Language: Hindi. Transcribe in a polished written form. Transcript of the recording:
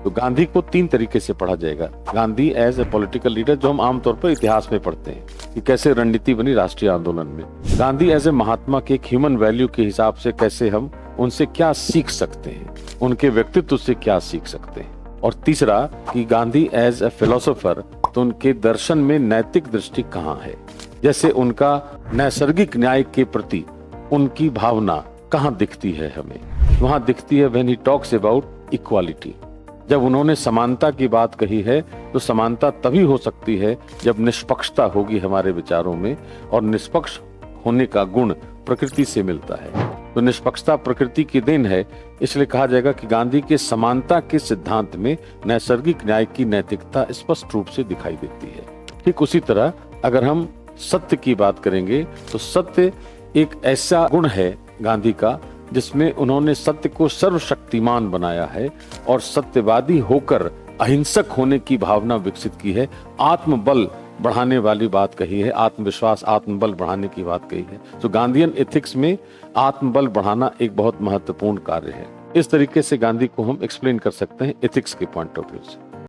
तो गांधी को 3 तरीके से पढ़ा जाएगा। Gandhi as a political leader, जो हम आमतौर पर इतिहास में पढ़ते हैं कि कैसे रणनीति बनी राष्ट्रीय आंदोलन में। गांधी एज ए महात्मा के एक ह्यूमन वैल्यू के हिसाब से कैसे हम उनसे क्या सीख सकते हैं, उनके व्यक्तित्व से क्या सीख सकते हैं। और तीसरा कि गांधी एज ए फिलोसोफर, तो उनके दर्शन में नैतिक दृष्टि कहाँ है, जैसे उनका नैसर्गिक न्याय के प्रति उनकी भावना कहाँ दिखती है हमें। वहां दिखती है when he talks about equality. जब उन्होंने समानता की बात कही है तो समानता तभी हो सकती है जब निष्पक्षता होगी हमारे विचारों में, और निष्पक्ष होने का गुण प्रकृति से मिलता है। तो निष्पक्षता प्रकृति की देन है, इसलिए कहा जाएगा कि गांधी के समानता के सिद्धांत में नैसर्गिक न्याय की नैतिकता स्पष्ट रूप से दिखाई देती है। ठीक उसी तरह अगर हम सत्य की बात करेंगे तो सत्य एक ऐसा गुण है गांधी का जिसमें उन्होंने सत्य को सर्वशक्तिमान बनाया है और सत्यवादी होकर अहिंसक होने की भावना विकसित की है। आत्मबल बढ़ाने वाली बात कही है, आत्मविश्वास आत्मबल बढ़ाने की बात कही है। तो गांधीयन एथिक्स में आत्मबल बढ़ाना एक बहुत महत्वपूर्ण कार्य है। इस तरीके से गांधी को हम एक्सप्लेन कर सकते हैं एथिक्स के पॉइंट ऑफ व्यू से।